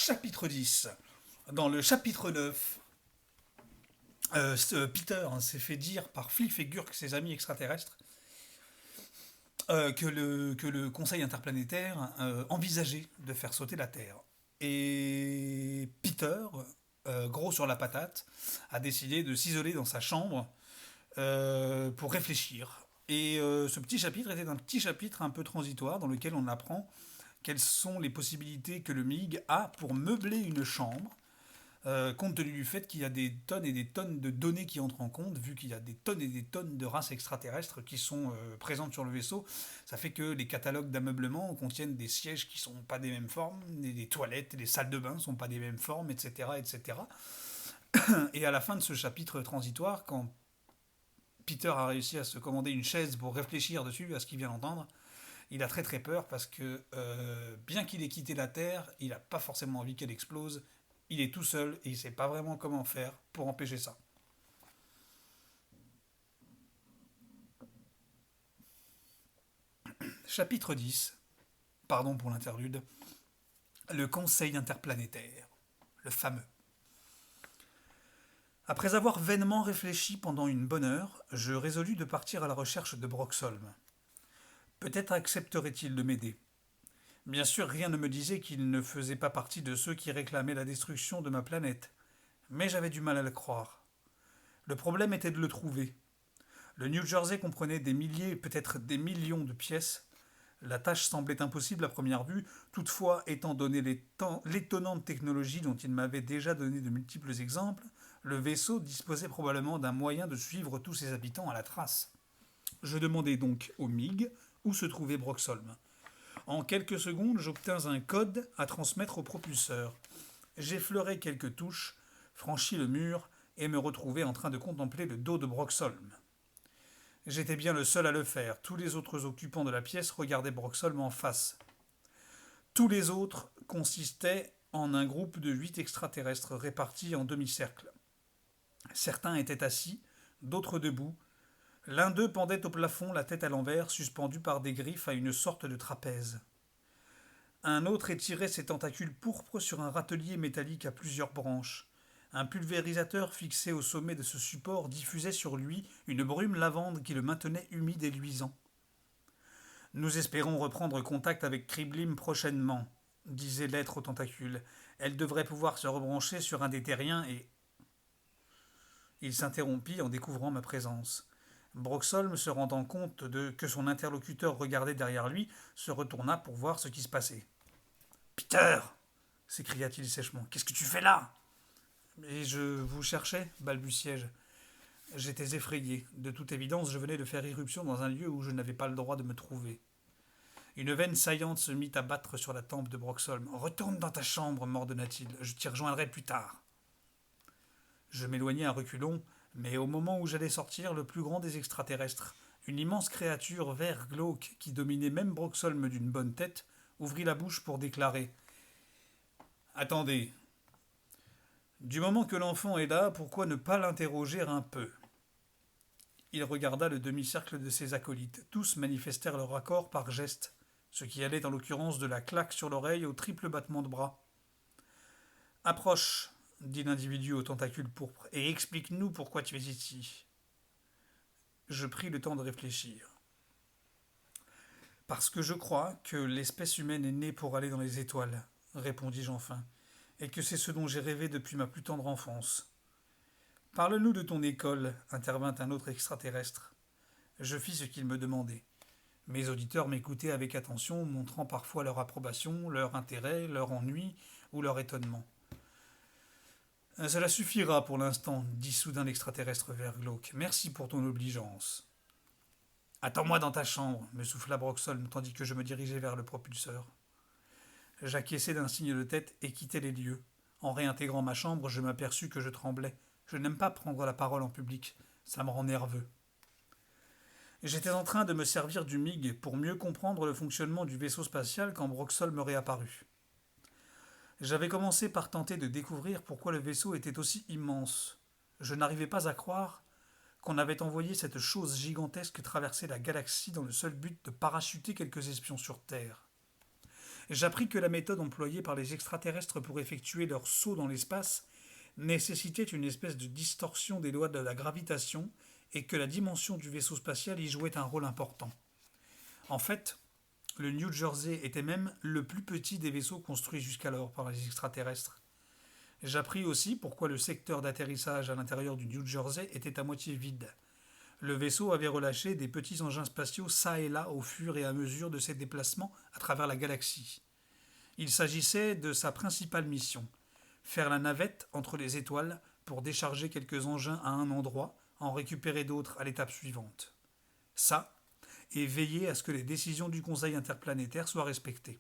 chapitre 10. Dans le chapitre 9, Peter s'est fait dire par Fliff et Gurk, ses amis extraterrestres, que le Conseil interplanétaire envisageait de faire sauter la Terre. Et Peter, gros sur la patate, a décidé de s'isoler dans sa chambre pour réfléchir. Et ce petit chapitre était un petit chapitre un peu transitoire dans lequel on apprend quelles sont les possibilités que le MIG a pour meubler une chambre, compte tenu du fait qu'il y a des tonnes et des tonnes de données qui entrent en compte, vu qu'il y a des tonnes et des tonnes de races extraterrestres qui sont présentes sur le vaisseau. Ça fait que les catalogues d'ameublement contiennent des sièges qui sont pas des mêmes formes, des toilettes, des salles de bain sont pas des mêmes formes, etc., etc. Et à la fin de ce chapitre transitoire, quand Peter a réussi à se commander une chaise pour réfléchir dessus à ce qu'il vient d'entendre, il a très très peur parce que bien qu'il ait quitté la Terre, il n'a pas forcément envie qu'elle explose. Il est tout seul et il ne sait pas vraiment comment faire pour empêcher ça. Chapitre 10. Pardon pour l'interlude. Le Conseil interplanétaire. Le fameux. Après avoir vainement réfléchi pendant une bonne heure, je résolus de partir à la recherche de Broxholm. Peut-être accepterait-il de m'aider. Bien sûr, rien ne me disait qu'il ne faisait pas partie de ceux qui réclamaient la destruction de ma planète, mais j'avais du mal à le croire. Le problème était de le trouver. Le New Jersey comprenait des milliers, peut-être des millions de pièces. La tâche semblait impossible à première vue, toutefois, étant donné l'étonnante technologie dont il m'avait déjà donné de multiples exemples, le vaisseau disposait probablement d'un moyen de suivre tous ses habitants à la trace. Je demandai donc au MIG où se trouvait Broxholm. En quelques secondes, j'obtins un code à transmettre au propulseur. J'effleurai quelques touches, franchis le mur et me retrouvai en train de contempler le dos de Broxholm. J'étais bien le seul à le faire. Tous les autres occupants de la pièce regardaient Broxholm en face. Tous les autres consistaient en un groupe de 8 extraterrestres répartis en demi-cercle. Certains étaient assis, d'autres debout. L'un d'eux pendait au plafond, la tête à l'envers, suspendu par des griffes à une sorte de trapèze. Un autre étirait ses tentacules pourpres sur un râtelier métallique à plusieurs branches. Un pulvérisateur fixé au sommet de ce support diffusait sur lui une brume lavande qui le maintenait humide et luisant. Nous espérons reprendre contact avec Kriblim prochainement, disait l'être aux tentacules. Elle devrait pouvoir se rebrancher sur un des terriens et... Il s'interrompit en découvrant ma présence. Broxholm, se rendant compte que son interlocuteur regardait derrière lui, se retourna pour voir ce qui se passait. Peter s'écria-t-il sèchement. Qu'est-ce que tu fais là? Et je vous cherchais, balbutiai-je. J'étais effrayé. De toute évidence, je venais de faire irruption dans un lieu où je n'avais pas le droit de me trouver. Une veine saillante se mit à battre sur la tempe de Broxholm. Retourne dans ta chambre, m'ordonna-t-il. Je t'y rejoindrai plus tard. Je m'éloignai à reculons, mais au moment où j'allais sortir, le plus grand des extraterrestres, une immense créature vert glauque qui dominait même Broxholm d'une bonne tête, ouvrit la bouche pour déclarer Attendez. Du moment que l'enfant est là, pourquoi ne pas l'interroger un peu? Il regarda le demi-cercle de ses acolytes. Tous manifestèrent leur accord par geste, ce qui allait en l'occurrence de la claque sur l'oreille au triple battement de bras. Approche, dit l'individu aux tentacules pourpres, et explique-nous pourquoi tu es ici. Je pris le temps de réfléchir. Parce que je crois que l'espèce humaine est née pour aller dans les étoiles, répondis-je enfin, et que c'est ce dont j'ai rêvé depuis ma plus tendre enfance. Parle-nous de ton école, intervint un autre extraterrestre. Je fis ce qu'il me demandait. Mes auditeurs m'écoutaient avec attention, montrant parfois leur approbation, leur intérêt, leur ennui ou leur étonnement. Cela suffira pour l'instant, dit soudain l'extraterrestre vert glauque. Merci pour ton obligeance. Attends-moi dans ta chambre, me souffla Broxholm, tandis que je me dirigeais vers le propulseur. J'acquiesçai d'un signe de tête et quittai les lieux. En réintégrant ma chambre, je m'aperçus que je tremblais. Je n'aime pas prendre la parole en public, ça me rend nerveux. J'étais en train de me servir du MIG pour mieux comprendre le fonctionnement du vaisseau spatial quand Broxholm me réapparut. J'avais commencé par tenter de découvrir pourquoi le vaisseau était aussi immense. Je n'arrivais pas à croire qu'on avait envoyé cette chose gigantesque traverser la galaxie dans le seul but de parachuter quelques espions sur Terre. J'appris que la méthode employée par les extraterrestres pour effectuer leur saut dans l'espace nécessitait une espèce de distorsion des lois de la gravitation et que la dimension du vaisseau spatial y jouait un rôle important. En fait, le New Jersey était même le plus petit des vaisseaux construits jusqu'alors par les extraterrestres. J'appris aussi pourquoi le secteur d'atterrissage à l'intérieur du New Jersey était à moitié vide. Le vaisseau avait relâché des petits engins spatiaux çà et là au fur et à mesure de ses déplacements à travers la galaxie. Il s'agissait de sa principale mission, faire la navette entre les étoiles pour décharger quelques engins à un endroit, en récupérer d'autres à l'étape suivante. Ça, et veiller à ce que les décisions du Conseil interplanétaire soient respectées.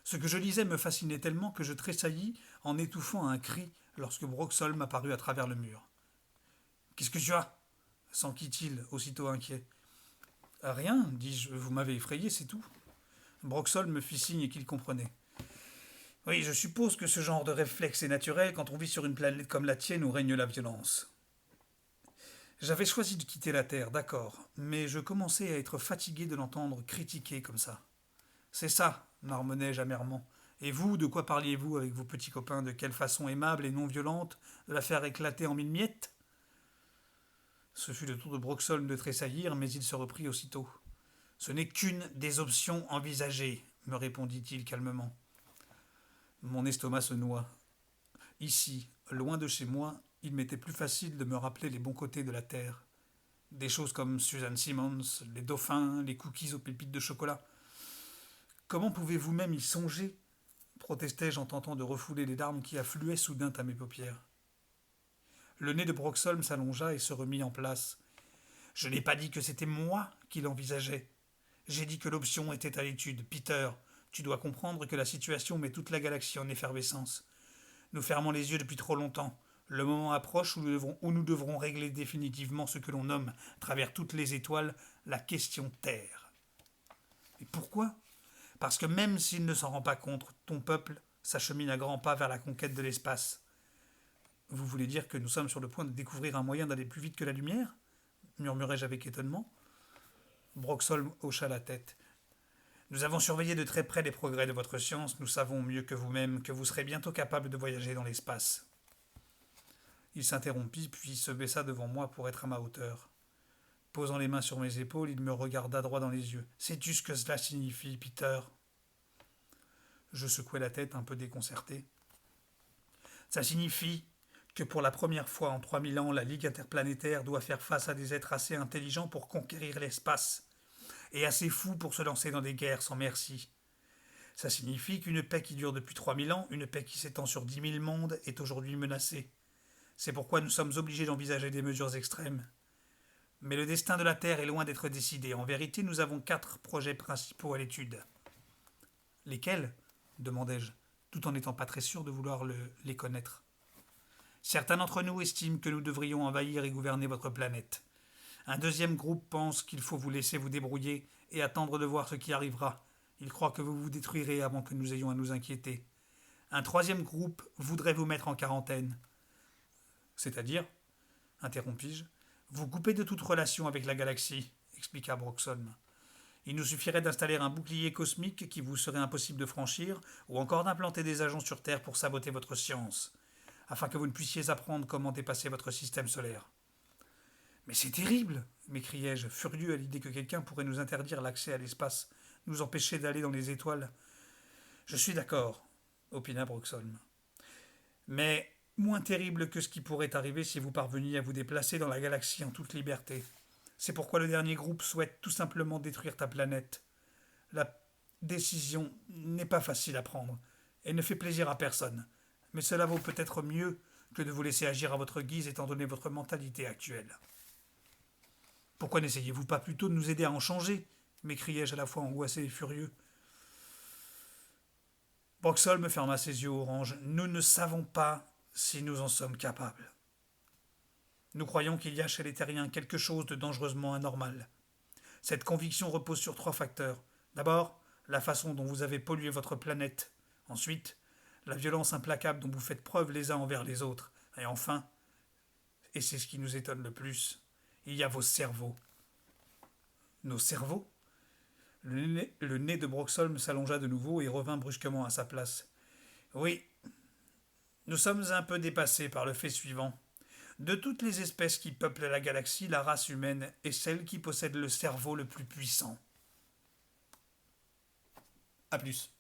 Ce que je lisais me fascinait tellement que je tressaillis en étouffant un cri lorsque Broxholm apparut à travers le mur. Qu'est-ce que tu as s'enquit-il, aussitôt inquiet. Rien, dis-je, vous m'avez effrayé, c'est tout. Broxholm me fit signe qu'il comprenait. Oui, je suppose que ce genre de réflexe est naturel quand on vit sur une planète comme la tienne où règne la violence. J'avais choisi de quitter la Terre, d'accord, mais je commençais à être fatigué de l'entendre critiquer comme ça. C'est ça, marmonnai-je amèrement. Et vous, de quoi parliez-vous avec vos petits copains? De quelle façon aimable et non violente de la faire éclater en mille miettes? Ce fut le tour de Broxholm de tressaillir, mais il se reprit aussitôt. Ce n'est qu'une des options envisagées, me répondit-il calmement. Mon estomac se noua. Ici, loin de chez moi, il m'était plus facile de me rappeler les bons côtés de la Terre. Des choses comme Suzanne Simmonds, les dauphins, les cookies aux pépites de chocolat. Comment pouvez-vous même y songer? Protestai-je en tentant de refouler les larmes qui affluaient soudain à mes paupières. Le nez de Broxholm s'allongea et se remit en place. Je n'ai pas dit que c'était moi qui l'envisageais. J'ai dit que l'option était à l'étude. Peter, tu dois comprendre que la situation met toute la galaxie en effervescence. Nous fermons les yeux depuis trop longtemps. Le moment approche où nous devrons régler définitivement ce que l'on nomme, à travers toutes les étoiles, la question Terre. Et pourquoi? Parce que même s'il ne s'en rend pas compte, ton peuple s'achemine à grands pas vers la conquête de l'espace. Vous voulez dire que nous sommes sur le point de découvrir un moyen d'aller plus vite que la lumière? Murmurai-je avec étonnement. Broxholm hocha la tête. Nous avons surveillé de très près les progrès de votre science. Nous savons mieux que vous-même que vous serez bientôt capable de voyager dans l'espace. Il s'interrompit, puis se baissa devant moi pour être à ma hauteur. Posant les mains sur mes épaules, il me regarda droit dans les yeux. Sais-tu ce que cela signifie, Peter? Je secouai la tête un peu déconcerté. Ça signifie que pour la première fois en 3000 ans, la Ligue interplanétaire doit faire face à des êtres assez intelligents pour conquérir l'espace, et assez fous pour se lancer dans des guerres sans merci. Ça signifie qu'une paix qui dure depuis 3000 ans, une paix qui s'étend sur 10 000 mondes, est aujourd'hui menacée. C'est pourquoi nous sommes obligés d'envisager des mesures extrêmes. Mais le destin de la Terre est loin d'être décidé. En vérité, nous avons 4 projets principaux à l'étude. Lesquels? Demandai-je, tout en n'étant pas très sûr de vouloir les connaître. Certains d'entre nous estiment que nous devrions envahir et gouverner votre planète. Un deuxième groupe pense qu'il faut vous laisser vous débrouiller et attendre de voir ce qui arrivera. Ils croient que vous vous détruirez avant que nous ayons à nous inquiéter. Un troisième groupe voudrait vous mettre en quarantaine. C'est-à-dire, interrompis-je, vous couper de toute relation avec la galaxie, expliqua Broxholm. Il nous suffirait d'installer un bouclier cosmique qui vous serait impossible de franchir, ou encore d'implanter des agents sur Terre pour saboter votre science, afin que vous ne puissiez apprendre comment dépasser votre système solaire. Mais c'est terrible, m'écriai-je, furieux à l'idée que quelqu'un pourrait nous interdire l'accès à l'espace, nous empêcher d'aller dans les étoiles. Je suis d'accord, opina Broxholm. Mais moins terrible que ce qui pourrait arriver si vous parveniez à vous déplacer dans la galaxie en toute liberté. C'est pourquoi le dernier groupe souhaite tout simplement détruire ta planète. La décision n'est pas facile à prendre et ne fait plaisir à personne. Mais cela vaut peut-être mieux que de vous laisser agir à votre guise étant donné votre mentalité actuelle. Pourquoi n'essayez-vous pas plutôt de nous aider à en changer? M'écriai-je à la fois angoissé et furieux. Broxholm ferma ses yeux orange. Nous ne savons pas si nous en sommes capables. Nous croyons qu'il y a chez les terriens quelque chose de dangereusement anormal. Cette conviction repose sur 3 facteurs. D'abord, la façon dont vous avez pollué votre planète. Ensuite, la violence implacable dont vous faites preuve les uns envers les autres. Et enfin, et c'est ce qui nous étonne le plus, il y a vos cerveaux. Nos cerveaux? Le nez de Broxholm s'allongea de nouveau et revint brusquement à sa place. Oui, nous sommes un peu dépassés par le fait suivant. De toutes les espèces qui peuplent la galaxie, la race humaine est celle qui possède le cerveau le plus puissant. A plus.